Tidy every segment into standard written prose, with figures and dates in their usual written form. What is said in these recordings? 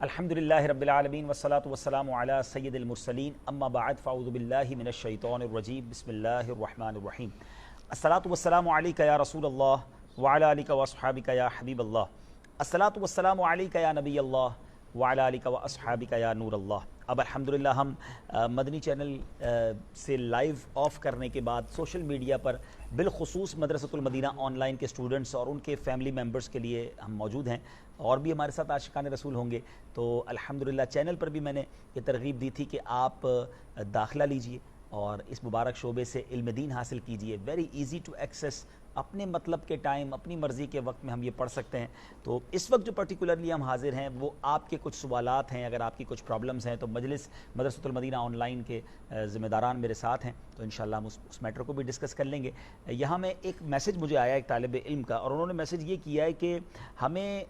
الحمدللہ رب العالمین والصلاة والسلام علی سید المرسلین اما بعد فاعوذ باللہ من الشیطان الرجیم بسم اللہ الرحمن الرحیم الصلاة والسلام علیک یا رسول اللہ وعلی آلک واصحابک یا حبیب اللہ الصلاة والسلام علیک یا نبی اللہ وعلی آلک واصحابک یا نور اللہ۔ اب الحمدللہ ہم مدنی چینل سے لائیو آف کرنے کے بعد سوشل میڈیا پر بالخصوص مدرسۃ المدینہ آن لائن کے اسٹوڈنٹس اور ان کے فیملی ممبرز کے لیے ہم موجود ہیں، اور بھی ہمارے ساتھ عاشقان رسول ہوں گے، تو الحمدللہ چینل پر بھی میں نے یہ ترغیب دی تھی کہ آپ داخلہ لیجئے اور اس مبارک شعبے سے علم دین حاصل کیجئے۔ ویری ایزی ٹو ایکسیس، اپنے مطلب کے ٹائم اپنی مرضی کے وقت میں ہم یہ پڑھ سکتے ہیں۔ تو اس وقت جو پرٹیکولرلی ہم حاضر ہیں وہ آپ کے کچھ سوالات ہیں، اگر آپ کی کچھ پرابلمز ہیں تو مجلس مدرسۃ المدینہ آن لائن کے ذمہ داران میرے ساتھ ہیں، تو انشاءاللہ ہم اس میٹر کو بھی ڈسکس کر لیں گے۔ یہاں میں ایک میسج مجھے آیا ایک طالب علم کا، اور انہوں نے میسج یہ کیا ہے کہ ہمیں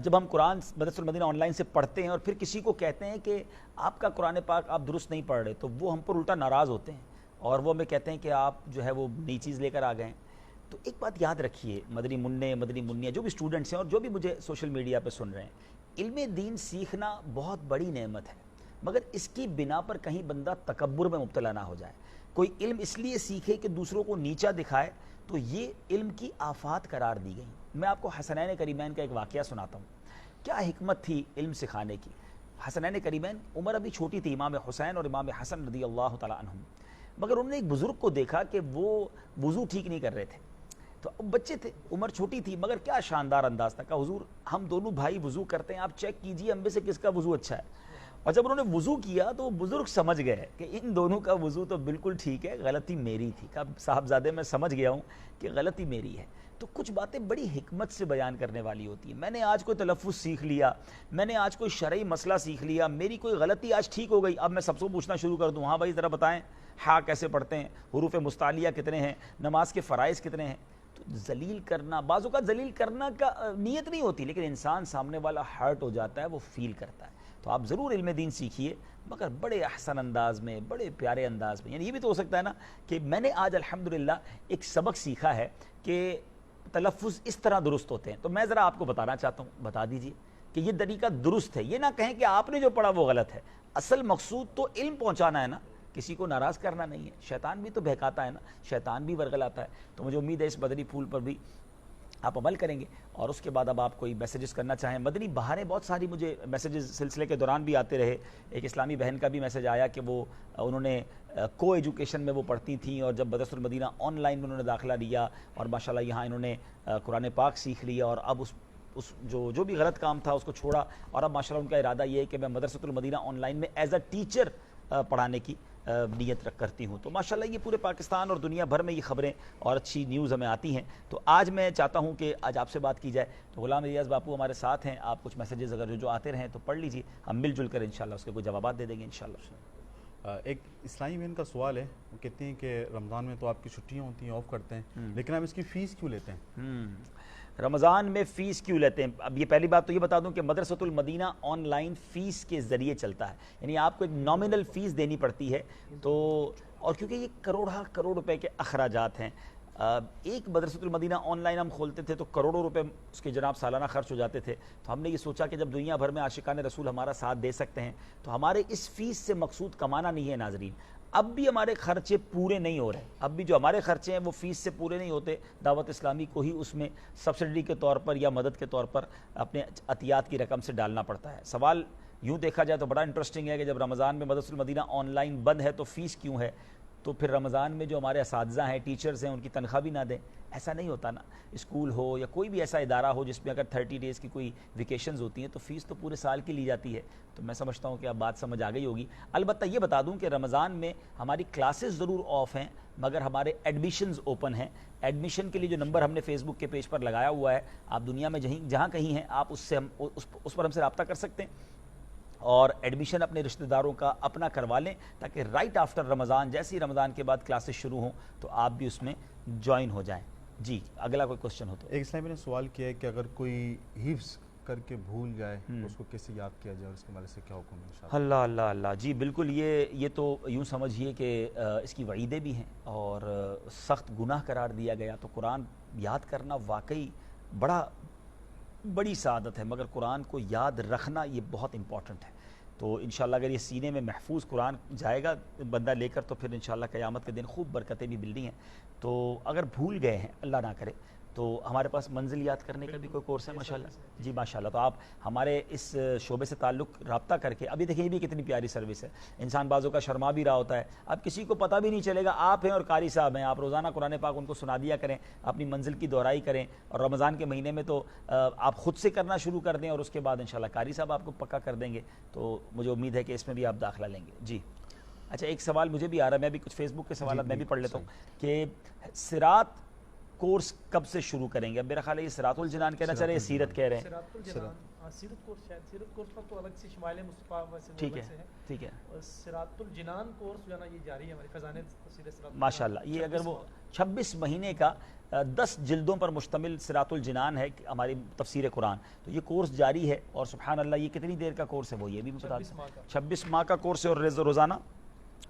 جب ہم قرآن مدرسۃ المدینہ آن لائن سے پڑھتے ہیں اور پھر کسی کو کہتے ہیں کہ آپ کا قرآن پاک آپ درست نہیں پڑھ رہے، تو وہ ہم پر الٹا ناراض ہوتے ہیں اور وہ ہمیں کہتے ہیں کہ آپ جو ہے وہ نئی چیز لے کر آ گئے ہیں۔ تو ایک بات یاد رکھیے مدنی منع مدنی منیا جو بھی اسٹوڈنٹس ہیں اور جو بھی مجھے سوشل میڈیا پہ سن رہے ہیں، علم دین سیکھنا بہت بڑی نعمت ہے، مگر اس کی بنا پر کہیں بندہ تکبر میں مبتلا نہ ہو جائے۔ کوئی علم اس لیے سیکھے کہ دوسروں کو نیچا دکھائے تو یہ علم کی آفات قرار دی گئی۔ میں آپ کو حسنین کریمین کا ایک واقعہ سناتا ہوں، کیا حکمت تھی علم سکھانے کی۔ حسنین کریمین، عمر ابھی چھوٹی تھی، امام حسین اور امام حسن رضی اللہ تعالیٰ عنہم، مگر انہوں نے ایک بزرگ کو دیکھا کہ وہ وضو ٹھیک نہیں کر رہے تھے۔ تو اب بچے تھے، عمر چھوٹی تھی، مگر کیا شاندار انداز تھا، کہا حضور ہم دونوں بھائی وضو کرتے ہیں، آپ چیک کیجئے ہم میں سے کس کا وضو اچھا ہے۔ اور جب انہوں نے وضو کیا تو بزرگ سمجھ گئے کہ ان دونوں کا وضو تو بالکل ٹھیک ہے، غلطی میری تھی۔ کہا صاحبزادے میں سمجھ گیا ہوں کہ غلطی میری ہے۔ تو کچھ باتیں بڑی حکمت سے بیان کرنے والی ہوتی ہیں۔ میں نے آج کوئی تلفظ سیکھ لیا، میں نے آج کوئی شرعی مسئلہ سیکھ لیا، میری کوئی غلطی آج ٹھیک ہو گئی، اب میں سب سے پوچھنا شروع کر دوں، ہاں بھائی ذرا بتائیں ہاں کیسے پڑھتے ہیں، حروف مستعلیہ کتنے ہیں، نماز کے فرائض کتنے ہیں۔ تو ذلیل کرنا، بعض اوقات ذلیل کرنا کا نیت نہیں ہوتی، لیکن انسان سامنے والا ہرٹ ہو جاتا ہے، وہ فیل کرتا ہے۔ تو آپ ضرور علم دین سیکھیے، مگر بڑے احسن انداز میں، بڑے پیارے انداز میں۔ یعنی یہ بھی تو ہو سکتا ہے نا کہ میں نے آج الحمدللہ ایک سبق سیکھا ہے کہ تلفظ اس طرح درست ہوتے ہیں، تو میں ذرا آپ کو بتانا چاہتا ہوں، بتا دیجئے کہ یہ طریقہ درست ہے۔ یہ نہ کہیں کہ آپ نے جو پڑھا وہ غلط ہے، اصل مقصود تو علم پہنچانا ہے نا، کسی کو ناراض کرنا نہیں ہے۔ شیطان بھی تو بہکاتا ہے نا، شیطان بھی ورغلاتا ہے۔ تو مجھے امید ہے اس مدنی پھول پر بھی آپ عمل کریں گے، اور اس کے بعد اب آپ کوئی میسیجز کرنا چاہیں۔ مدنی بہاریں بہت ساری مجھے میسیجز سلسلے کے دوران بھی آتے رہے۔ ایک اسلامی بہن کا بھی میسیج آیا کہ وہ انہوں نے کو ایجوکیشن میں وہ پڑھتی تھیں، اور جب مدرسۃ المدینہ آن لائن میں انہوں نے داخلہ لیا اور ماشاءاللہ یہاں انہوں نے قرآن پاک سیکھ لیا، اور اب اس جو بھی غلط کام تھا اس کو چھوڑا، اور اب ماشاءاللہ ان کا ارادہ یہ ہے کہ میں مدرسۃ المدینہ آن لائن میں ایز اے ٹیچر پڑھانے کی نیت کرتی ہوں۔ تو ماشاءاللہ یہ پورے پاکستان اور دنیا بھر میں یہ خبریں اور اچھی نیوز ہمیں آتی ہیں۔ تو آج میں چاہتا ہوں کہ آج آپ سے بات کی جائے، تو غلام ریاض باپو ہمارے ساتھ ہیں، آپ کچھ میسیجز اگر جو آتے رہیں تو پڑھ لیجیے، ہم مل جل کر انشاءاللہ اس کے کوئی جوابات دے دیں گے انشاءاللہ۔ ایک اسلامی بہن کا سوال ہے، وہ کہتے ہیں کہ رمضان میں تو آپ کی چھٹیاں ہوتی ہیں، آف کرتے ہیں، لیکن آپ اس کی فیس کیوں لیتے ہیں؟ رمضان میں فیس کیوں لیتے ہیں؟ اب یہ پہلی بات تو یہ بتا دوں کہ مدرسۃ المدینہ آن لائن فیس کے ذریعے چلتا ہے، یعنی آپ کو ایک نامنل فیس دینی پڑتی ہے، تو اور کیونکہ یہ کروڑ روپے کے اخراجات ہیں۔ ایک مدرسۃ المدینہ آن لائن ہم کھولتے تھے تو کروڑوں روپے اس کے جناب سالانہ خرچ ہو جاتے تھے، تو ہم نے یہ سوچا کہ جب دنیا بھر میں عاشقان رسول ہمارا ساتھ دے سکتے ہیں تو ہمارے اس فیس سے مقصود کمانا نہیں ہے۔ ناظرین، اب بھی ہمارے خرچے پورے نہیں ہو رہے، اب بھی جو ہمارے خرچے ہیں وہ فیس سے پورے نہیں ہوتے، دعوت اسلامی کو ہی اس میں سبسڈی کے طور پر یا مدد کے طور پر اپنے عطیات کی رقم سے ڈالنا پڑتا ہے۔ سوال یوں دیکھا جائے تو بڑا انٹرسٹنگ ہے کہ جب رمضان میں مدرسۃ المدینہ آن لائن بند ہے تو فیس کیوں ہے؟ تو پھر رمضان میں جو ہمارے اساتذہ ہیں، ٹیچرز ہیں، ان کی تنخواہ بھی نہ دیں، ایسا نہیں ہوتا نا۔ اسکول ہو یا کوئی بھی ایسا ادارہ ہو جس میں اگر 30 ڈیز کی کوئی ویکیشنز ہوتی ہیں تو فیس تو پورے سال کی لی جاتی ہے۔ تو میں سمجھتا ہوں کہ اب بات سمجھ آ گئی ہوگی۔ البتہ یہ بتا دوں کہ رمضان میں ہماری کلاسز ضرور آف ہیں، مگر ہمارے ایڈمیشنز اوپن ہیں۔ ایڈمیشن کے لیے جو نمبر ہم نے فیس بک کے پیج پر لگایا ہوا ہے، آپ دنیا میں جہاں کہیں ہیں آپ اس پر ہم سے رابطہ کر سکتے ہیں، اور ایڈمیشن اپنے رشتہ داروں کا اپنا کروا لیں، تاکہ رائٹ آفٹر رمضان، جیسے ہی رمضان کے بعد کلاسز شروع ہوں تو آپ بھی اس میں جوائن ہو جائیں۔ جی اگلا کوئی کوشچن ہو تو۔ ایک اسلامی نے سوال کیا ہے کہ اگر کوئی حفظ کر کے بھول جائے تو اس کو کیسے یاد کیا جائے، اور اس کے بارے سے کیا حکم ہے انشاءاللہ؟ اللہ اللہ اللہ، جی بالکل، یہ تو یوں سمجھیے کہ اس کی وعیدیں بھی ہیں اور سخت گناہ قرار دیا گیا۔ تو قرآن یاد کرنا واقعی بڑا بڑی سعادت ہے، مگر قرآن کو یاد رکھنا یہ بہت امپورٹنٹ ہے. تو انشاءاللہ اگر یہ سینے میں محفوظ قرآن جائے گا بندہ لے کر تو پھر انشاءاللہ قیامت کے دن خوب برکتیں بھی ملنی ہیں. تو اگر بھول گئے ہیں اللہ نہ کرے تو ہمارے پاس منزل یاد کرنے کا بھی کوئی کورس ہے ماشاءاللہ. جی ماشاءاللہ. تو آپ ہمارے اس شعبے سے تعلق رابطہ کر کے، ابھی دیکھیں یہ بھی کتنی پیاری سروس ہے. انسان بعضوں کا شرما بھی رہا ہوتا ہے، اب کسی کو پتہ بھی نہیں چلے گا آپ ہیں اور قاری صاحب ہیں، آپ روزانہ قرآن پاک ان کو سنا دیا کریں، اپنی منزل کی دہرائی کریں. اور رمضان کے مہینے میں تو آپ خود سے کرنا شروع کر دیں اور اس کے بعد انشاءاللہ قاری صاحب آپ کو پکا کر دیں گے. تو مجھے امید ہے کہ اس میں بھی آپ داخلہ لیں گے. جی اچھا، ایک سوال مجھے بھی آ رہا ہے، میں بھی کچھ فیس بک کے سوالات میں بھی پڑھ لیتا ہوں کہ صراط کورس کب سے شروع کریں گے؟ اب میرا خیال ہے یہ صراط الجنان کہنا چاہ رہے ہیں، سیرت کہہ رہے ہیں. صراط الجنان، سیرت کورس شاید، سیرت کورس پر تو الگ سے شمائل مصطفیٰ ویسے وہ ٹھیک الگ سے ہے ہے. ٹھیک ہے. اور صراط الجنان کورس جو ہے نا یہ جاری ہے ہماری خزانے تفسیر صراط ماشاءاللہ. یہ اگر وہ 26 مہینے کا 10 جلدوں پر مشتمل صراط الجنان ہے ہماری تفسیر قرآن، تو یہ کورس جاری ہے. اور سبحان اللہ یہ کتنی دیر کا کورس ہے وہ یہ بھی بتا دیں. 26 ماہ کا کورس ہے اور روزانہ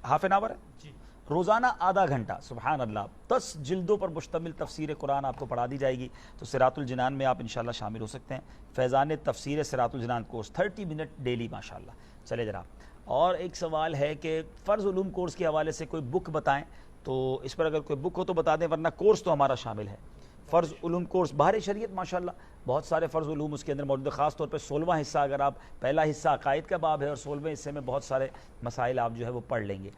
ہاف این آور ہے. جی روزانہ آدھا گھنٹہ. سبحان اللہ. 10 جلدوں پر مشتمل تفسیر قرآن آپ کو پڑھا دی جائے گی. تو صراط الجنان میں آپ انشاءاللہ شامل ہو سکتے ہیں. فیضان تفسیر صراط الجنان کورس 30 منٹ ڈیلی ماشاءاللہ. چلے جناب. اور ایک سوال ہے کہ فرض علوم کورس کے حوالے سے کوئی بک بتائیں، تو اس پر اگر کوئی بک ہو تو بتا دیں، ورنہ کورس تو ہمارا شامل ہے. فرض علوم کورس بہار شریعت ماشاءاللہ بہت سارے فرض علوم اس کے اندر موجود ہے. خاص طور پہ 16واں حصہ، اگر آپ پہلا حصہ عقائد کا باب ہے اور 16ویں حصے میں بہت سارے مسائل آپ جو ہے وہ پڑھ لیں گے.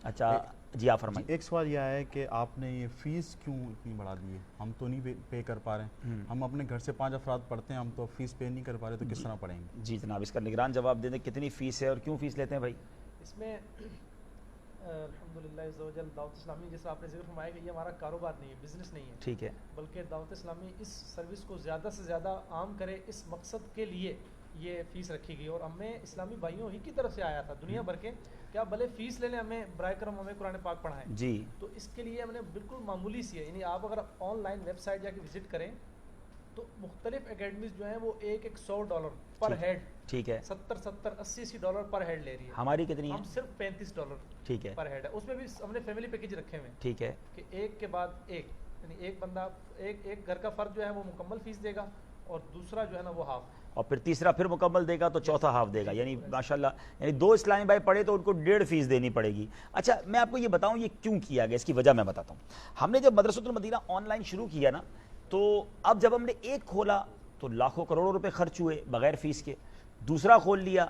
اچھا جی آپ فرمائیں. ایک سوال یہ ہے کہ آپ نے یہ فیس کیوں اتنی بڑھا دی ہے؟ ہم تو نہیں پے کر پا رہے ہیں. ہم اپنے گھر سے 5 افراد پڑھتے ہیں، ہم تو فیس پے نہیں کر پا رہے، تو کس طرح پڑھیں گے؟ جی جناب اس کا نگران جواب دے دیں، کتنی فیس ہے اور کیوں فیس لیتے ہیں بھائی؟ اس میں الحمدللہ عزوجل دعوت اسلامی جیسا آپ نے ذکر فرمایا کہ یہ ہمارا کاروبار نہیں ہے، بزنس نہیں ہے. ٹھیک ہے. بلکہ دعوت اسلامی اس سروس کو زیادہ سے زیادہ عام کرے، اس مقصد کے لیے یہ فیس رکھی گئی. اور ہمیں اسلامی بھائیوں ہی کی طرف سے آیا تھا دنیا بھر کے کہ آپ بھلے فیس لے لیں، ہمیں برائے کرم ہمیں قرآن پاک پڑھائیں. جی تو اس کے لیے ہم نے بالکل معمولی سی ہے، یعنی آپ اگر آن لائن ویب سائٹ جا کے وزٹ کریں تو مختلف اکیڈمیز جو ہیں وہ ایک $100 پر ہیڈ، ٹھیک ہے، 70-80 ڈالر پر ہیڈ لے رہی ہے. ہماری کتنی ہے؟ ہم صرف $35 ٹھیک ہے پر ہیڈ ہے. اس میں بھی ہم نے فیملی پیکج رکھے ہوئے ہیں ٹھیک ہے کہ ایک کے بعد ایک، یعنی ایک بندہ ایک گھر کا فرد جو ہے وہ مکمل فیس دے گا اور دوسرا جو ہے نا وہ ہاف، اور پھر تیسرا پھر مکمل دے گا تو چوتھا ہاف دے گا. یعنی ماشاءاللہ یعنی 2 اسلامی بھائی پڑھے تو ان کو 1.5 فیس دینی پڑے گی. اچھا میں آپ کو یہ بتاؤں یہ کیوں کیا گیا، اس کی وجہ میں بتاتا ہوں. ہم نے جب مدرسۃ المدینہ آن لائن شروع کیا نا، تو اب جب ہم نے ایک کھولا تو لاکھوں کروڑوں روپے خرچ ہوئے بغیر فیس کے، دوسرا کھول لیا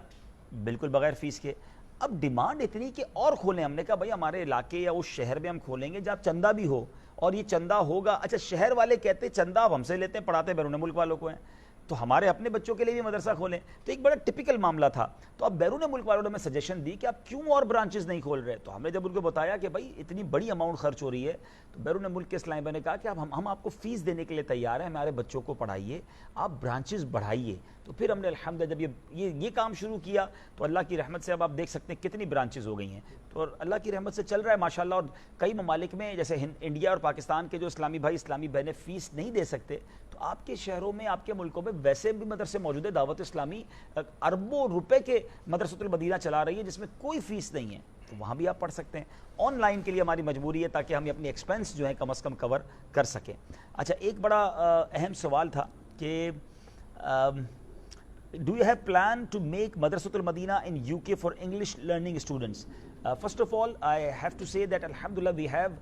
بالکل بغیر فیس کے. اب ڈیمانڈ اتنی کہ اور کھولیں. ہم نے کہا بھائی ہمارے علاقے یا اس شہر میں ہم کھولیں گے جہاں چندہ بھی ہو اور یہ چندہ ہوگا. اچھا شہر والے کہتے چندہ اب ہم سے لیتے ہیں، پڑھاتے بیرون ملک والوں کو ہیں، تو ہمارے اپنے بچوں کے لیے بھی مدرسہ کھولیں. تو ایک بڑا ٹپیکل معاملہ تھا. تو اب بیرون ملک والوں نے ہمیں سجیشن دی کہ آپ کیوں اور برانچز نہیں کھول رہے. تو ہم نے جب ان کو بتایا کہ بھائی اتنی بڑی اماؤنٹ خرچ ہو رہی ہے، تو بیرون ملک کے اسلامی بھائی نے کہا کہ اب ہم آپ کو فیس دینے کے لیے تیار ہیں، ہمارے بچوں کو پڑھائیے، آپ برانچز بڑھائیے. تو پھر ہم نے الحمدللہ جب یہ کام شروع کیا تو اللہ کی رحمت سے اب آپ دیکھ سکتے ہیں کتنی برانچز ہو گئی ہیں. تو اللہ کی رحمت سے چل رہا ہے ماشاءاللہ. اور کئی ممالک میں جیسے انڈیا اور پاکستان کے جو اسلامی بہنیں فیس نہیں دے سکتے، تو آپ کے شہروں میں آپ کے ملکوں میں ویسے بھی مدرسے موجود ہے. دعوت اسلامی اربوں روپے کے مدرسۃ المدینہ چلا رہی ہے جس میں کوئی فیس نہیں ہے، تو وہاں بھی آپ پڑھ سکتے ہیں. آن لائن کے لیے ہماری مجبوری ہے تاکہ ہم اپنی ایکسپینس جو ہیں کم از کم کور کر سکیں. اچھا ایک بڑا اہم سوال تھا کہ do you have plan to make Madrasat al-Madina in UK for English learning students? First of all, I have to say that alhamdulillah we have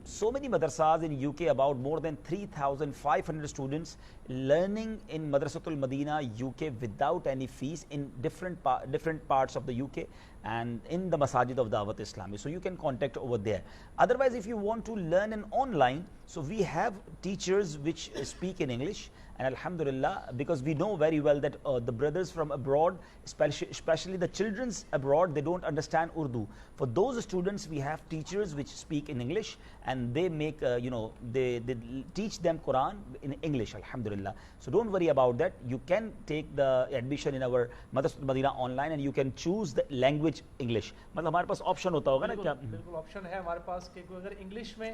so many madrasas in UK, about more than 3,500 students learning in Madrasat al-Madina UK without any fees in different parts of the UK and in the masajid of Dawat Islami. So you can contact over there. Otherwise, if you want to learn in online, so we have teachers which speak in English, and alhamdulillah, because we know very well that the brothers from abroad, especially the children's abroad, they don't understand Urdu. For those students, we have teachers which speak in English, and they make they teach them Quran in English, alhamdulillah. So don't worry about that. You can take the admission in our Madrasat al-Madina online and you can choose the language English. مطلب ہمارے پاس option ہوتا ہوگا نا کیا؟ بالکل option ہے ہمارے پاس کہ کوئی اگر انگلش میں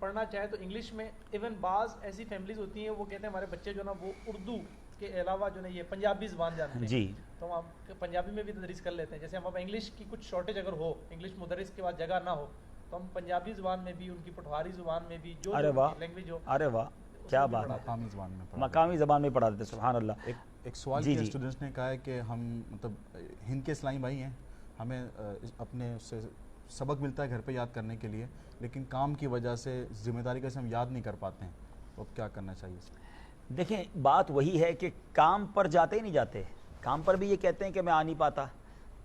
پڑھنا چاہے تو انگلش میں. ایون بعض ایسی فیملیز ہوتی ہیں وہ کہتے ہیں ہمارے بچے جو نا وہ اردو کے علاوہ جو نا یہ پنجابی زبان جانتے ہیں جی، تو ہم پنجابی میں بھی تدریس کر لیتے ہیں. جیسے ہم اب انگلش کی کچھ شارٹیج اگر ہو، انگلش مدرس کے بعد جگہ نہ ہو، تو ہم پنجابی زبان میں بھی، ان کی پٹھواری زبان میں بھی جو لینگویج ہو، ارے واہ، کیا بات ہے، مقامی زبان میں پڑھا مقامی زبان میں پڑھا دیتے، سبحان اللہ۔ ایک سوال کیا اسٹوڈنٹس نے کہا ہے کہ ہم مطلب ہند کے اسلامی بھائی ہیں، ہمیں اپنے سے سبق ملتا ہے گھر پہ یاد کرنے کے لیے، لیکن کام کی وجہ سے ذمہ داری کا سے ہم یاد نہیں کر پاتے ہیں، تو اب کیا کرنا چاہیے؟ دیکھیں بات وہی ہے کہ کام پر جاتے ہی نہیں جاتے، کام پر بھی یہ کہتے ہیں کہ میں آ نہیں پاتا،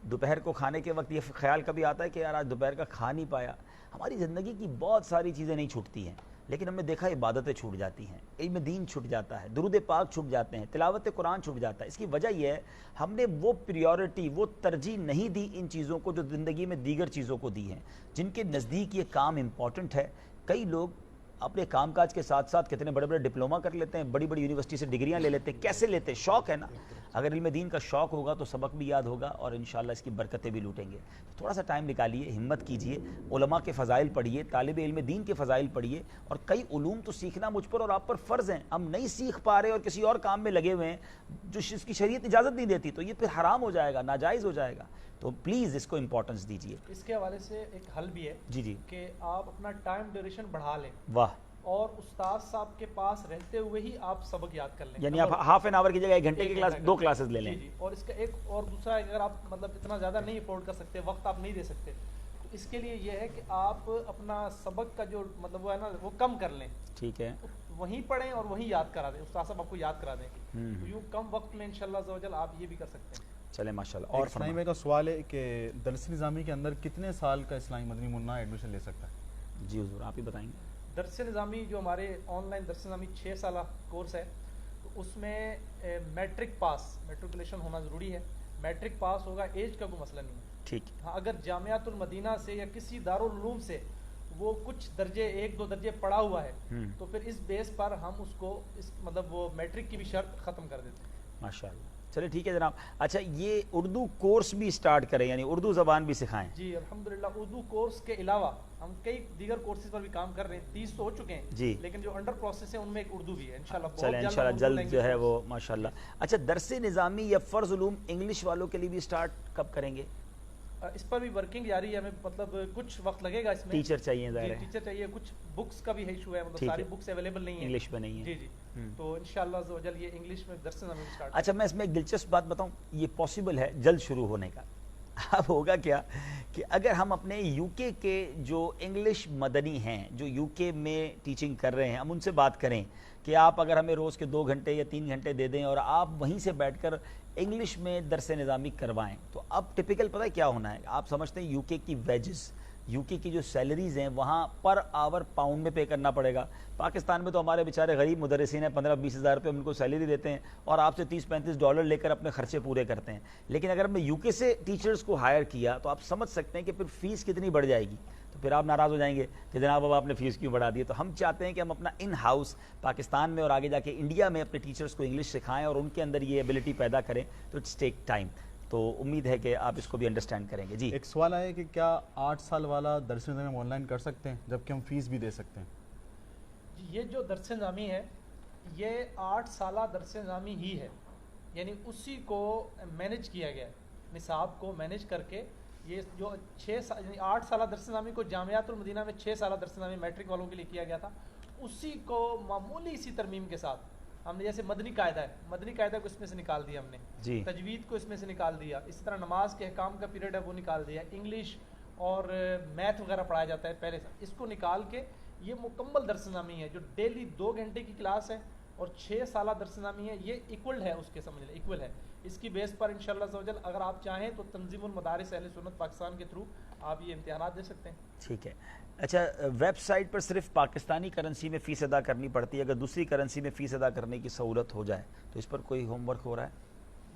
دوپہر کو کھانے کے وقت یہ خیال کبھی آتا ہے کہ یار آج دوپہر کا کھا نہیں پایا۔ ہماری زندگی کی بہت ساری چیزیں نہیں چھوٹتی ہیں، لیکن ہم نے دیکھا عبادتیں چھوٹ جاتی ہیں، علم دین چھوٹ جاتا ہے، درود پاک چھوٹ جاتے ہیں، تلاوت قرآن چھوٹ جاتا ہے۔ اس کی وجہ یہ ہے ہم نے وہ پریورٹی، وہ ترجیح نہیں دی ان چیزوں کو جو زندگی میں دیگر چیزوں کو دی ہیں، جن کے نزدیک یہ کام امپورٹنٹ ہے۔ کئی لوگ اپنے کام کاج کے ساتھ ساتھ کتنے بڑے بڑے ڈپلوما کر لیتے ہیں، بڑی بڑی یونیورسٹی سے ڈگریاں لے لیتے ہیں۔ کیسے لیتے ہیں؟ شوق ہے نا۔ اگر علم دین کا شوق ہوگا تو سبق بھی یاد ہوگا اور انشاءاللہ اس کی برکتیں بھی لوٹیں گے۔ تھوڑا سا ٹائم نکالیے، ہمت کیجئے، علماء کے فضائل پڑھیے، طالب علم دین کے فضائل پڑھیے، اور کئی علوم تو سیکھنا مجھ پر اور آپ پر فرض ہیں۔ ہم نہیں سیکھ پا رہے اور کسی اور کام میں لگے ہوئے ہیں جو اس کی شریعت اجازت نہیں دیتی، تو یہ پھر حرام ہو جائے گا، ناجائز ہو جائے گا۔ تو پلیز اس کو امپورٹنس دیجئے۔ اس کے حوالے سے ایک حل بھی ہے جی کہ آپ اپنا ٹائم ڈیوریشن بڑھا لیں، واہ، اور استاد صاحب کے پاس رہتے ہوئے ہی آپ سبق یاد کر لیں، یعنی آپ ہاف این آور کی جگہ 1 گھنٹے کی کلاس 2 کلاسز لے لیں۔ جی، اور اس کا ایک اور دوسرا، اگر آپ مطلب اتنا زیادہ نہیں افورڈ کر سکتے، وقت آپ نہیں دے سکتے، تو اس کے لیے یہ ہے کہ آپ اپنا سبق کا جو مطلب وہ ہے نا وہ کم کر لیں، ٹھیک ہے، وہیں پڑھیں اور وہیں یاد کرا دیں، استاد صاحب آپ کو یاد کرا دیں، تو یوں کم وقت میں انشاءاللہ عز و جل آپ یہ بھی کر سکتے ہیں۔ چلیں ماشاءاللہ۔ اور اور اسلامی بھائی کا سوال ہے کہ درس نظامی کے اندر کتنے سال کا اسلامی مدنی منا ایڈمیشن لے سکتا ہے؟ جی حضور آپ ہی بتائیں گے۔ درس نظامی جو ہمارے آن لائن درس نظامی 6 سالہ کورس ہے، تو اس میں میٹرک پاس، میٹریکولیشن ہونا ضروری ہے، میٹرک پاس ہوگا، ایج کا کوئی مسئلہ نہیں ہے۔ ٹھیک، ہاں اگر جامعۃ المدینہ سے یا کسی دارالعلوم سے وہ کچھ درجے 1-2 درجے پڑھا ہوا ہے تو پھر اس بیس پر ہم اس کو اس مطلب وہ میٹرک کی بھی شرط ختم کر دیتے ہیں۔ ماشاءاللہ، چلے ٹھیک ہے جناب۔ اچھا یہ اردو کورس بھی سٹارٹ کریں، یعنی اردو زبان بھی سکھائیں؟ جی الحمدللہ، اردو کورس کے علاوہ ہم کئی دیگر کورسز پر بھی کام کر رہے ہیں، 30 تو ہو چکے ہیں جی، لیکن جو انڈر پروسیس ہے ان میں ایک اردو بھی ہے انشاءاللہ۔ چلیں انشاءاللہ جلد جو ہے وہ ماشاءاللہ۔ اچھا درس نظامی یا فرض علوم انگلش والوں کے لیے بھی سٹارٹ کب کریں گے؟ اس پر بھی ورکنگ جاری ہے، ہمیں مطلب کچھ وقت لگے گا اس میں، ٹیچر چاہیے ظاہر ہے، ٹیچر چاہیے، کچھ بکس کا بھی ایشو ہے، مطلب ساری بکس اویلیبل نہیں ہیں انگلش میں نہیں ہے۔ جی جی، تو انشاءاللہ عز و جل یہ انگلش میں درس نظامی سٹارٹ۔ اچھا میں اس میں ایک دلچسپ بات بتاؤں، یہ پاسبل ہے جلد شروع ہونے کا۔ اب ہوگا کیا کہ اگر ہم اپنے یو کے کے جو انگلش مدنی ہیں جو یو کے میں ٹیچنگ کر رہے ہیں، ہم ان سے بات کریں کہ آپ اگر ہمیں روز کے 2 گھنٹے یا 3 گھنٹے دے دیں اور آپ وہیں سے بیٹھ کر انگلش میں درس نظامی کروائیں، تو اب ٹپیکل پتہ ہے کیا ہونا ہے؟ آپ سمجھتے ہیں یو کے کی ویجز، یو کے کی جو سیلریز ہیں وہاں پر آور پاؤنڈ میں پے کرنا پڑے گا۔ پاکستان میں تو ہمارے بیچارے غریب مدرسین ہیں، 15-20 ہزار روپے ان کو سیلری دیتے ہیں اور آپ سے $30-35 لے کر اپنے خرچے پورے کرتے ہیں۔ لیکن اگر ہم نے یو کے سے ٹیچرز کو ہائر کیا تو آپ سمجھ سکتے ہیں کہ پھر فیس کتنی بڑھ جائے گی، تو پھر آپ ناراض ہو جائیں گے کہ جناب اب آپ نے فیس کیوں بڑھا دی۔ تو ہم چاہتے ہیں کہ ہم اپنا ان ہاؤس پاکستان میں اور آگے جا کے انڈیا میں اپنے ٹیچرز کو انگلش سکھائیں اور ان کے اندر یہ ایبلٹی پیدا کریں، تو اٹس ٹیک ٹائم۔ تو امید ہے کہ آپ اس کو بھی انڈرسٹینڈ کریں گے۔ جی ایک سوال ہے کہ کیا 8 سال والا درس نظامی ہم آن لائن کر سکتے ہیں جبکہ ہم فیس بھی دے سکتے ہیں؟ یہ جو درس نظامی ہے یہ 8 سالہ درس نظامی ہی ہے، یعنی اسی کو مینیج کیا گیا ہے، نصاب کو مینیج کر کے یہ جو 6 سال یعنی 8 سالہ درس نظامی کو جامعۃ المدینہ میں 6 سالہ درس نظامی میٹرک والوں کے لیے کیا گیا تھا، اسی کو معمولی سی ترمیم کے ساتھ ہم نے جیسے مدنی قاعدہ ہے، مدنی قاعدہ کو اس میں سے نکال دیا ہم نے، جی، تجوید کو اس میں سے نکال دیا، اسی طرح نماز کے احکام کا پیریڈ ہے وہ نکال دیا، انگلش اور میتھ وغیرہ پڑھایا جاتا ہے پہلے سے، اس کو نکال کے یہ مکمل درس نظامی ہے جو ڈیلی 2 گھنٹے کی کلاس ہے اور 6 سالہ درس نظامی ہے، یہ ایکول ہے، اس کے سمجھ لیں ایکول ہے۔ اس کی بیس پر انشاءاللہ عز و جل اگر آپ چاہیں تو تنظیم المدارس اہل سنت پاکستان کے تھرو آپ یہ امتحانات دے سکتے ہیں۔ ٹھیک ہے۔ اچھا ویب سائٹ پر صرف پاکستانی کرنسی میں فیس ادا کرنی پڑتی ہے، اگر دوسری کرنسی میں فیس ادا کرنے کی سہولت ہو جائے تو اس پر کوئی ہوم ورک ہو رہا ہے؟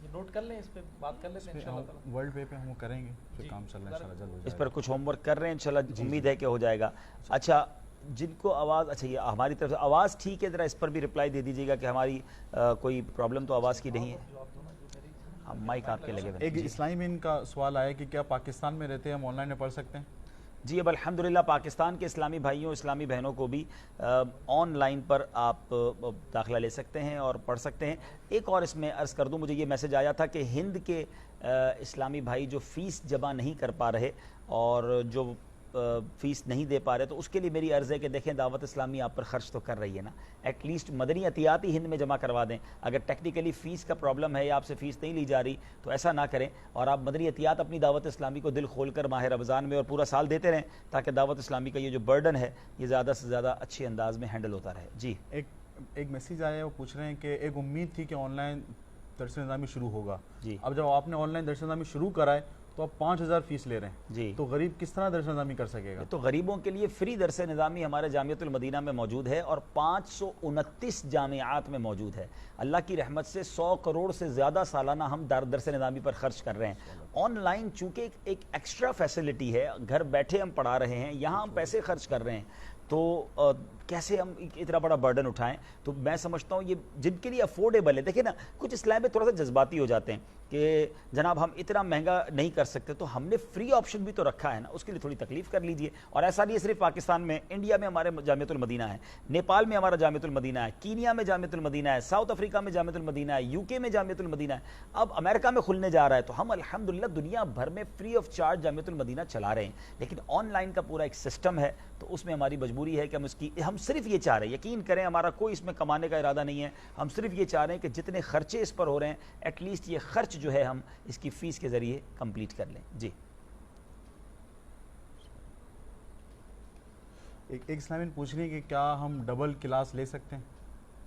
یہ نوٹ کر لیں، اس پہ بات کر لیتے ہیں انشاءاللہ تعالی۔ ورلڈ وے پہ ہم وہ کریں گے، پھر کام چل رہا ہے انشاءاللہ جلد ہو جائے اس پر کچھ ہوم ورک کر رہے ہیں انشاءاللہ، امید ہے کہ ہو جائے گا۔ اچھا جن کو آواز، اچھا یہ ہماری طرف سے آواز ٹھیک ہے، ذرا اس پر بھی رپلائی دے دیجیے گا کہ ہماری کوئی پرابلم تو آواز کی نہیں ہے۔ مائک آپ کے لگے ہوئے۔ ایک اسلامی میں ان کا سوال آیا کہ کیا پاکستان میں رہتے ہیں ہم آن لائن میں پڑھ سکتے ہیں؟ جی اب الحمدللہ پاکستان کے اسلامی بھائیوں اسلامی بہنوں کو بھی آن لائن پر آپ داخلہ لے سکتے ہیں اور پڑھ سکتے ہیں۔ ایک اور اس میں عرض کر دوں، مجھے یہ میسج آیا تھا کہ ہند کے اسلامی بھائی جو فیس جمع نہیں کر پا رہے اور جو فیس نہیں دے پا رہے تو اس کے لیے میری عرض ہے کہ دیکھیں دعوت اسلامی آپ پر خرچ تو کر رہی ہے نا, ایٹ لیسٹ مدنی عطیات ہی ہند میں جمع کروا دیں. اگر ٹیکنیکلی فیس کا پرابلم ہے یا آپ سے فیس نہیں لی جا رہی تو ایسا نہ کریں, اور آپ مدنی عطیات اپنی دعوت اسلامی کو دل کھول کر ماہ رمضان میں اور پورا سال دیتے رہیں, تاکہ دعوت اسلامی کا یہ جو برڈن ہے یہ زیادہ سے زیادہ اچھے انداز میں ہینڈل ہوتا رہے. جی ایک میسیج آیا ہے, وہ پوچھ رہے ہیں کہ ایک امید تھی کہ آن لائن درس نظامی شروع ہوگا, جی اب جب آپ نے آن لائن درس نظامی شروع کرا ہے تو آپ 5,000 فیس لے رہے ہیں, جی تو غریب کس طرح درس نظامی کر سکے گا؟ تو غریبوں کے لیے فری درس نظامی ہمارے جامعۃ المدینہ میں موجود ہے اور 529 جامعات میں موجود ہے. اللہ کی رحمت سے 100 کروڑ سے زیادہ سالانہ ہم درس نظامی پر خرچ کر رہے ہیں. آن لائن چونکہ ایک ایکسٹرا فیسلٹی ہے, گھر بیٹھے ہم پڑھا رہے ہیں, یہاں ہم پیسے خرچ کر رہے ہیں, تو کیسے ہم اتنا بڑا برڈن اٹھائیں. تو میں سمجھتا ہوں یہ جن کے لیے افورڈیبل ہے, دیکھیں نا کچھ اسلام میں تھوڑا سا جذباتی ہو جاتے ہیں کہ جناب ہم اتنا مہنگا نہیں کر سکتے, تو ہم نے فری آپشن بھی تو رکھا ہے نا, اس کے لیے تھوڑی تکلیف کر لیجئے. اور ایسا نہیں ہے صرف پاکستان میں, انڈیا میں ہمارے جامعۃ المدینہ ہے, نیپال میں ہمارا جامعۃ المدینہ ہے, کینیا میں جامعۃ المدینہ ہے, ساؤتھ افریقہ میں جامعۃ المدینہ ہے, یو کے میں جامعۃ المدینہ ہے, اب امریکہ میں کھلنے جا رہا ہے. تو ہم الحمدللہ دنیا بھر میں فری آف چارج جامعۃ المدینہ چلا رہے ہیں. لیکن آن لائن کا پورا ایک سسٹم ہے, تو اس میں ہماری مجبوری ہے کہ ہم صرف یہ چاہ رہے ہیں, یقین کریں ہمارا کوئی اس میں کمانے کا ارادہ نہیں ہے, ہم صرف یہ چاہ رہے ہیں کہ جتنے خرچے اس پر ہو رہے ہیں ایٹ لیسٹ یہ خرچ جو ہے ہم اس کی فیس کے ذریعے کمپلیٹ کر لیں. جی ایک اسلامی پوچھ رہی ہے کہ کیا ہم ڈبل کلاس لے سکتے ہیں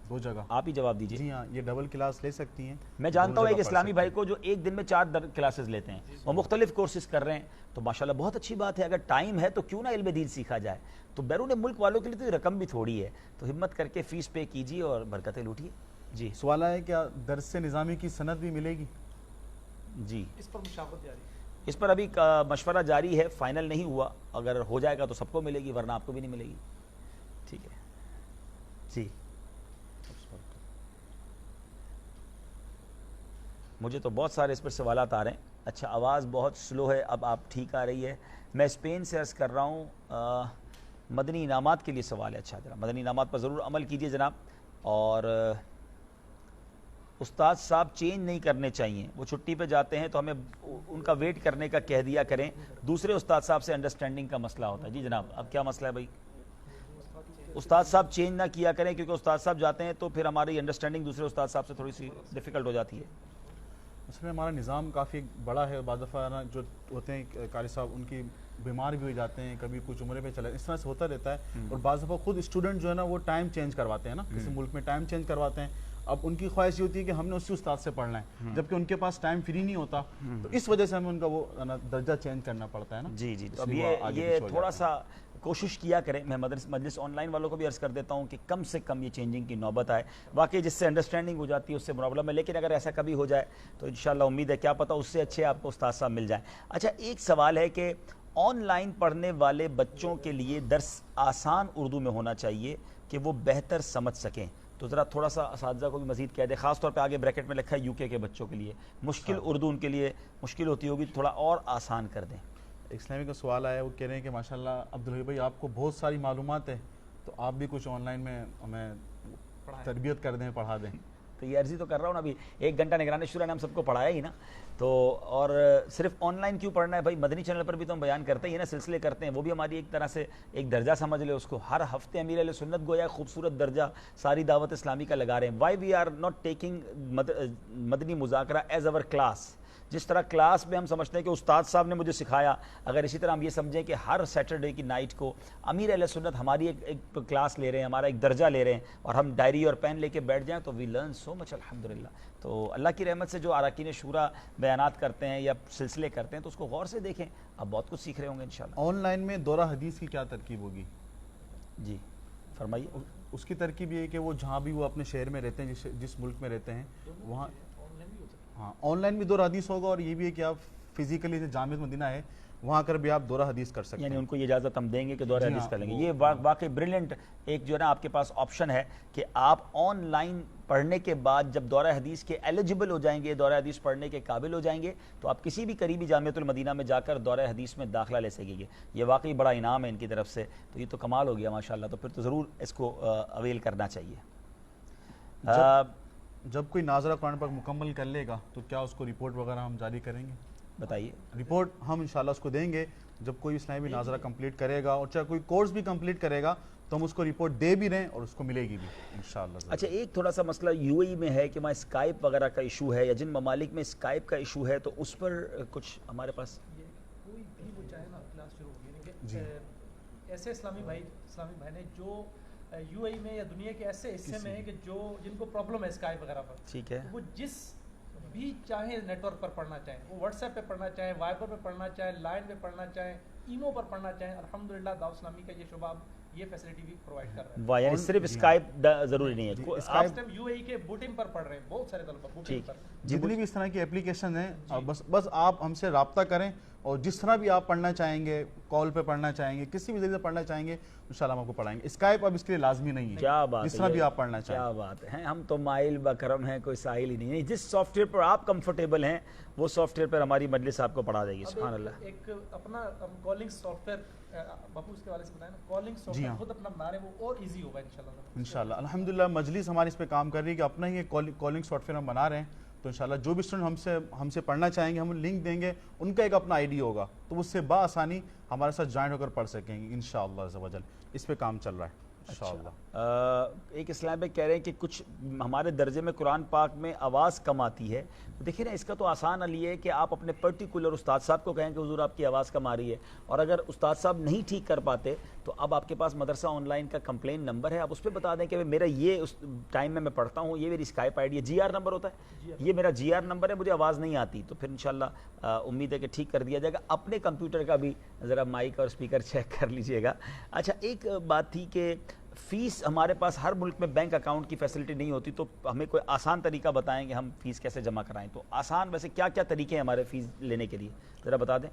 2 جگہ؟ آپ ہی جواب دیجیے. جی ہاں, یہ ڈبل کلاس لے سکتی ہیں. میں جانتا ہوں ایک اسلامی بھائی کو جو ایک دن میں 4 کلاسز لیتے ہیں, وہ مختلف کورسز کر رہے ہیں, تو ماشاءاللہ بہت اچھی بات ہے. اگر ٹائم ہے تو کیوں نہ علم دین سیکھا جائے. تو بیرون ملک والوں کے لیے تو یہ رقم بھی تھوڑی ہے, تو ہمت کر کے فیس پے کیجیے اور برکتیں لوٹیے. جی سوال ہے کیا درس نظامی کی سند بھی ملے گی؟ جی اس پر مشاورت جاری ہے. اس پر ابھی مشورہ جاری ہے, فائنل نہیں ہوا, اگر ہو جائے گا تو سب کو ملے گی, ورنہ آپ کو بھی نہیں ملے گی. ٹھیک ہے جی. مجھے تو بہت سارے اس پر سوالات آ رہے ہیں. اچھا آواز بہت سلو ہے, اب آپ ٹھیک آ رہی ہے. میں اسپین سے عرض کر رہا ہوں, مدنی انعامات کے لیے سوال ہے. اچھا ذرا مدنی انعامات پر ضرور عمل کیجئے جناب. اور استاد صاحب چینج نہیں کرنے چاہیے, وہ چھٹی پہ جاتے ہیں تو ہمیں ان کا ویٹ کرنے کا کہہ دیا کریں. دوسرے استاد صاحب سے انڈرسٹینڈنگ کا مسئلہ ہوتا ہے. جی جناب اب کیا مسئلہ ہے بھائی؟ استاد صاحب چینج نہ کیا کریں, کیونکہ استاد صاحب جاتے ہیں تو پھر ہماری انڈرسٹینڈنگ دوسرے استاد صاحب سے تھوڑی سی ڈیفیکلٹ ہو جاتی ہے. اصل میں ہمارا نظام کافی بڑا ہے, بعض دفعہ نا جو ہوتے ہیں قاری صاحب ان کی بیمار بھی ہو جاتے ہیں, کبھی کچھ عمرے پہ چلے, اس طرح سے ہوتا رہتا ہے. اور بعض دفعہ خود اسٹوڈنٹ جو ہے نا وہ ٹائم چینج کرواتے ہیں نا, کسی ملک میں ٹائم چینج کرواتے ہیں. اب ان کی خواہش یہ ہوتی ہے کہ ہم نے اسی استاد سے پڑھنا ہے, جبکہ ان کے پاس ٹائم فری نہیں ہوتا, تو اس وجہ سے ہمیں ان کا وہ درجہ چینج کرنا پڑتا ہے نا. جی جی, اب یہ تھوڑا سا کوشش کیا کریں. میں مجلس آن لائن والوں کو بھی عرض کر دیتا ہوں کہ کم سے کم یہ چینجنگ کی نوبت آئے. واقعی جس سے انڈرسٹینڈنگ ہو جاتی ہے اس سے پرابلم ہے, لیکن اگر ایسا کبھی ہو جائے تو انشاءاللہ امید ہے, کیا پتہ اس سے اچھے آپ کو استاد صاحب مل جائیں. اچھا ایک سوال ہے کہ آن لائن پڑھنے والے بچوں کے لیے درس آسان اردو میں ہونا چاہیے کہ وہ بہتر سمجھ سکیں, تو ذرا تھوڑا سا اساتذہ کو بھی مزید کہہ دیں, خاص طور پہ آگے بریکٹ میں لکھا ہے UK کے بچوں کے لیے مشکل اردو ان کے لیے مشکل ہوتی ہوگی, تو تھوڑا اور آسان کر دیں. اسلامی کا سوال آیا, وہ کہہ رہے ہیں کہ ماشاءاللہ عبدالحی بھائی آپ کو بہت ساری معلومات ہے, تو آپ بھی کچھ آن لائن میں ہمیں تربیت کر دیں, پڑھا دیں. تو یہ عرضی تو کر رہا ہوں نا, ابھی 1 گھنٹہ نگران شورا نے ہم سب کو پڑھایا ہی نا, تو اور صرف آن لائن کیوں پڑھنا ہے بھائی, مدنی چینل پر بھی تو ہم بیان کرتے ہی نا, سلسلے کرتے ہیں, وہ بھی ہماری ایک طرح سے ایک درجہ سمجھ لے اس کو. ہر ہفتے امیر علیہ سنت گویا خوبصورت درجہ ساری دعوت اسلامی کا لگا رہے ہیں. Why we are not taking Madani Muzakra as over class. جس طرح کلاس میں ہم سمجھتے ہیں کہ استاد صاحب نے مجھے سکھایا, اگر اسی طرح ہم یہ سمجھیں کہ ہر سیٹرڈے کی نائٹ کو امیر اہل سنت ہماری ایک کلاس لے رہے ہیں, ہمارا ایک درجہ لے رہے ہیں, اور ہم ڈائری اور پین لے کے بیٹھ جائیں, تو وی لرن سو مچ الحمدللہ. تو اللہ کی رحمت سے جو اراکین شورا بیانات کرتے ہیں یا سلسلے کرتے ہیں تو اس کو غور سے دیکھیں, آپ بہت کچھ سیکھ رہے ہوں گے انشاءاللہ. آن لائن میں دورہ حدیث کی کیا ترکیب ہوگی؟ جی فرمائیے. اس کی ترکیب یہ ہے کہ وہ جہاں بھی وہ اپنے شہر میں رہتے ہیں, جس ملک میں رہتے ہیں, وہاں ہاں آن لائن بھی دورہ حدیث ہوگا, اور یہ بھی ہے کہ آپ فزیکلی جامعۃ مدینہ ہے وہاں کر بھی آپ دورہ حدیث کر سکتے ہیں. یعنی ان کو یہ اجازت ہم دیں گے کہ دورہ حدیث کر لیں گے. یہ واقعی بریلینٹ ایک جو ہے نا آپ کے پاس آپشن ہے کہ آپ آن لائن پڑھنے کے بعد جب دورہ حدیث کے ایلیجبل ہو جائیں گے, دورہ حدیث پڑھنے کے قابل ہو جائیں گے, تو آپ کسی بھی قریبی جامعۃ المدینہ میں جا کر دورہ حدیث میں داخلہ لے سکیں گے. یہ واقعی بڑا انعام ہے ان کی طرف سے, تو یہ تو کمال ہو گیا ماشاءاللہ. تو پھر تو ضرور اس کو اویل کرنا چاہیے. جب کوئی ناظرہ قرآن پاک مکمل کر لے گا تو کیا اس کو رپورٹ وغیرہ ہم جاری کریں گے؟ بتائیے. رپورٹ ہم انشاءاللہ اس کو دیں گے, جب کوئی اسلامی ناظرہ کمپلیٹ کرے گا اور چاہے کوئی کورس بھی کمپلیٹ کرے گا تو ہم اس کو رپورٹ دے بھی رہے ہیں اور اس کو ملے گی بھی انشاءاللہ. اچھا ایک تھوڑا سا مسئلہ یو اے ای میں ہے کہ وہاں اسکائپ وغیرہ کا ایشو ہے، یا جن ممالک میں اسکائپ کا ایشو ہے تو اس پر کچھ ہمارے پاس کوئی بھی وہ چاہے نا کلاس شروع ہوگی کہ ایسے اسلامی بھائی نے جو یو اے ای میں یا دنیا کے ایسے حصے میں ہیں کہ جن کو پرابلم ہے اسکائپ وغیرہ پر، ٹھیک ہے، وہ جس بھی چاہیں نیٹ ورک پر پڑھنا چاہیں، وہ واٹس ایپ پہ پڑھنا چاہیں، وائبر پہ پڑھنا چاہیں، لائن پہ پڑھنا چاہیں، ایمو پر پڑھنا چاہیں، الحمدللہ دعوت اسلامی کا یہ شعبہ یہ فیسلٹی بھی پرووائڈ کر رہا ہے. واہ یعنی صرف اسکائپ ضروری نہیں ہے، آپ ٹائم یو اے ای کے بوٹنگ پر پڑھ رہے ہیں بہت سارے طلبہ بوٹنگ پر. جتنی بھی اس طرح کی اپلیکیشن ہیں بس آپ ہم سے رابطہ کریں اور جس طرح بھی آپ پڑھنا چاہیں گے، کال پہ پڑھنا چاہیں گے، کسی بھی ذریعے سے پڑھنا چاہیں گے، انشاءاللہ ہم آپ کو پڑھائیں گے. اسکائپ اب اس کے لیے لازمی نہیں ہے، کیا بات ہے، جس طرح بھی آپ پڑھنا چاہیں. کیا بات ہے، ہم تو مائل بکرم ہیں، کوئی ساحل ہی نہیں ہے. جس سافٹ ویئر پر آپ کمفرٹیبل ہیں وہ سافٹ ویئر پر ہماری مجلس آپ کو پڑھا دے گی. سبحان اللہ. ایک اپنا کالنگ سافٹ ویئر باپو اس کے والے سے بتائیں نا، کالنگ سافٹ ویئر خود اپنا بنا رہے ہیں، وہ اور ایزی ہوگا انشاءاللہ. الحمدللہ مجلس ہماری اس پہ کام کر رہی ہے کہ اپنا ہی کالنگ سافٹ ویئر ہم بنا رہے ہیں. تو انشاءاللہ جو بھی اسٹوڈنٹ ہم سے پڑھنا چاہیں گے ہم لنک دیں گے، ان کا ایک اپنا آئی ڈی ہوگا تو اس سے بآسانی ہمارے ساتھ جوائن ہو کر پڑھ سکیں گے انشاءاللہ عز و جل. اس پہ کام چل رہا ہے انشاءاللہ. ایک اسلام پہ کہہ رہے ہیں کہ کچھ ہمارے درجے میں قرآن پاک میں آواز کم آتی ہے. دیکھیں نا اس کا تو آسان حل یہ ہے کہ آپ اپنے پرٹیکولر استاد صاحب کو کہیں کہ حضور آپ کی آواز کم آ رہی ہے، اور اگر استاد صاحب نہیں ٹھیک کر پاتے تو اب آپ کے پاس مدرسہ آن لائن کا کمپلین نمبر ہے، آپ اس پہ بتا دیں کہ میرا یہ اس ٹائم میں پڑھتا ہوں، یہ میری اسکائپ آئی ڈی ہے، جی آر نمبر ہوتا ہے، یہ میرا جی آر نمبر ہے، مجھے آواز نہیں آتی، تو پھر انشاءاللہ امید ہے کہ ٹھیک کر دیا جائے گا. اپنے کمپیوٹر کا بھی ذرا مائک اور اسپیکر چیک کر لیجئے گا. اچھا ایک بات تھی کہ فیس ہمارے پاس ہر ملک میں بینک اکاؤنٹ کی فیسلٹی نہیں ہوتی، تو ہمیں کوئی آسان طریقہ بتائیں کہ ہم فیس کیسے جمع کرائیں. تو آسان ویسے کیا کیا طریقے ہیں ہمارے فیس لینے کے لیے ذرا بتا دیں.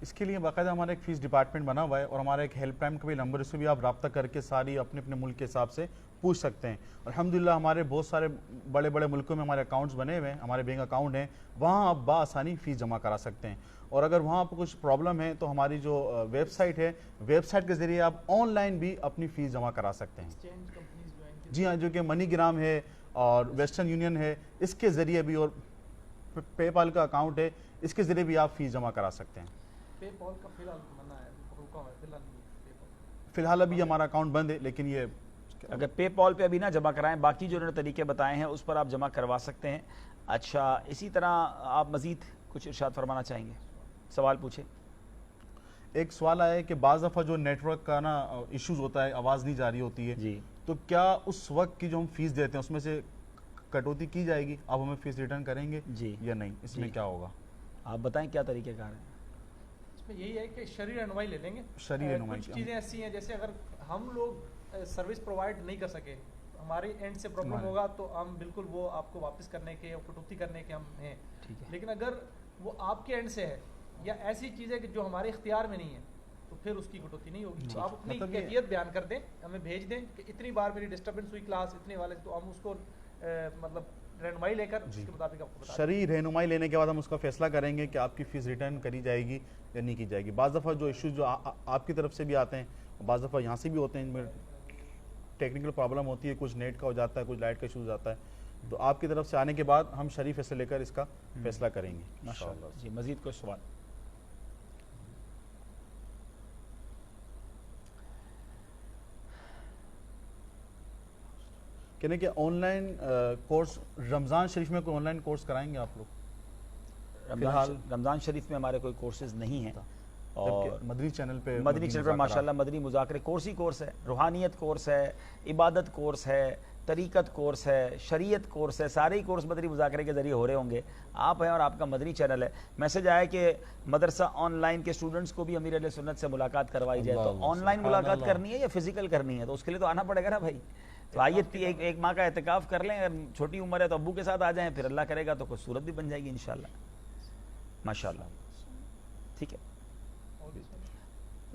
اس کے لیے باقاعدہ ہمارا ایک فیس ڈپارٹمنٹ بنا ہوا ہے اور ہمارا ایک ہیلپ لائن کا بھی نمبر، اس میں بھی آپ رابطہ کر کے ساری اپنے اپنے ملک کے حساب سے پوچھ سکتے ہیں. الحمدللہ ہمارے بہت سارے بڑے بڑے ملکوں میں ہمارے اکاؤنٹس بنے ہوئے ہیں، ہمارے بینک اکاؤنٹ ہیں، وہاں آپ بآسانی فیس جمع کرا سکتے ہیں. اور اگر وہاں پہ کچھ پرابلم ہے تو ہماری جو ویب سائٹ ہے، ویب سائٹ کے ذریعے آپ آن لائن بھی اپنی فیس جمع کرا سکتے ہیں. جی ہاں، جو کہ منی گرام ہے اور ویسٹرن یونین ہے، اس کے ذریعے بھی، اور پے پال کا اکاؤنٹ ہے، اس کے ذریعے بھی آپ فیس جمع کرا سکتے ہیں. پے پال کا فی الحال منع ہے، رکا ہوا ہے فی الحال ابھی ہمارا اکاؤنٹ بند ہے، لیکن یہ اگر پے پال پہ ابھی نہ جمع کرائیں، باقی جو انہوں نے طریقے بتائے ہیں اس پر آپ جمع کروا سکتے ہیں. اچھا اسی طرح آپ مزید کچھ ارشاد فرمانا چاہیں گے؟ سوال پوچھیں. ایک سوال آیا ہے کہ بعض دفعہ جو نیٹ ورک کا نا ایشوز ہوتا ہے، آواز نہیں جاری ہوتی ہے، جی تو کیا اس وقت کی جو ہم فیس دیتے ہیں اس میں سے کٹوتی کی جائے گی؟ آپ ہمیں فیس ریٹرن کریں گے جی یا نہیں؟ اس میں کیا ہوگا آپ بتائیں، کیا طریقہ کار ہے؟ اس میں یہی ہے کہ شرعی رہنمائی لے لیں گے. شرعی رہنمائی کچھ چیزیں ایسی ہیں جیسے اگر ہم لوگ سروس پرووائڈ نہیں کر سکے، ہماری اینڈ سے پرابلم ہوگا تو ہم بالکل وہ آپ کو واپس کرنے کے اور کٹوتی کرنے کے ہم ہیں. لیکن اگر وہ آپ کے اینڈ سے ہے یا ایسی چیز ہے کہ جو ہمارے اختیار میں نہیں ہے تو پھر اس کی کٹوتی نہیں ہوگی. تو آپ اپنی کیفیت بیان کر دیں، ہمیں بھیج دیں کہ اتنی بار میری ڈسٹربنس ہوئی کلاس اتنے والے، تو ہم اس کو مطلب رہنمائی لے کر اس کے مطابق آپ کو بتا دیں. شرعی رہنمائی لینے کے بعد ہم اس کا فیصلہ کریں گے کہ آپ کی فیس ریٹرن کری جائے گی یا نہیں کی جائے گی. بعض دفعہ جو ایشوز جو آپ کی طرف سے بھی آتے ہیں، بعض دفعہ یہاں سے بھی ہوتے ہیں، ان میں ٹیکنیکل پرابلم ہوتی ہے، کچھ نیٹ کا ہو جاتا ہے، کچھ لائٹ کا ایشو ہو جاتا ہے، تو آپ کی طرف سے آنے کے بعد ہم شرعی فیصلے لے کر اس کا فیصلہ کریں گے انشاءاللہ. جی مزید کوئی سوال؟ کہنے کہ آن لائن کورس رمضان شریف میں کوئی آن لائن کورس کرائیں گے آپ لوگ؟ رمضان شریف میں ہمارے کوئی کورسز نہیں ہیں، اور مدنی چینل پہ ماشاءاللہ مدنی مذاکرے کورس ہی کورس ہے، روحانیت کورس ہے، عبادت کورس ہے، طریقت کورس ہے، شریعت کورس ہے، سارے ہی کورس مدنی مذاکرے کے ذریعے ہو رہے ہوں گے. آپ ہیں اور آپ کا مدنی چینل ہے. میسج آیا کہ مدرسہ آن لائن کے اسٹوڈنٹس کو بھی امیر اہل سنت سے ملاقات کروائی جائے. تو آن لائن ملاقات کرنی ہے یا فزیکل کرنی ہے؟ تو اس کے لیے تو آنا پڑے گا نا بھائی. تو آئیے ایک ماہ کا اعتکاف کر لیں، اگر چھوٹی عمر ہے تو ابو کے ساتھ آ جائیں، پھر اللہ کرے گا تو کوئی صورت بھی بن جائے گی انشاءاللہ. ماشاءاللہ ٹھیک ہے.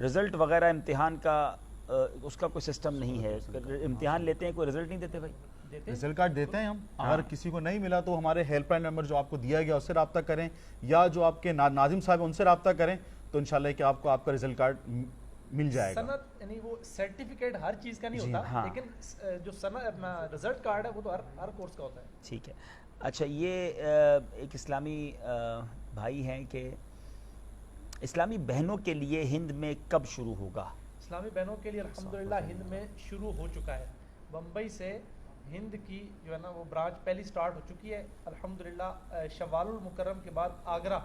رزلٹ وغیرہ امتحان کا اس کا کوئی سسٹم نہیں ہے؟ امتحان لیتے ہیں کوئی رزلٹ نہیں دیتے بھائی؟ رزلٹ کارڈ دیتے ہیں ہم. اگر کسی کو نہیں ملا تو ہمارے ہیلپ لائن نمبر جو آپ کو دیا گیا اس سے رابطہ کریں، یا جو آپ کے ناظم صاحب ہیں ان سے رابطہ کریں، تو انشاءاللہ کہ آپ کو آپ کا رزلٹ کارڈ مل جائے گا. سند یعنی وہ سرٹیفکیٹ ہر چیز کا نہیں ہوتا، لیکن جو اپنا رزلٹ کارڈ ہے وہ تو ہر کورس کا ہوتا ہے. ٹھیک ہے. اچھا یہ ایک اسلامی بھائی ہیں کہ اسلامی بہنوں کے لیے ہند میں کب شروع ہوگا؟ اسلامی بہنوں کے لیے الحمدللہ ہند میں شروع ہو چکا ہے. بمبئی سے ہند کی جو ہے نا وہ برانچ پہلی سٹارٹ ہو چکی ہے الحمدللہ. شوال المکرم کے بعد آگرہ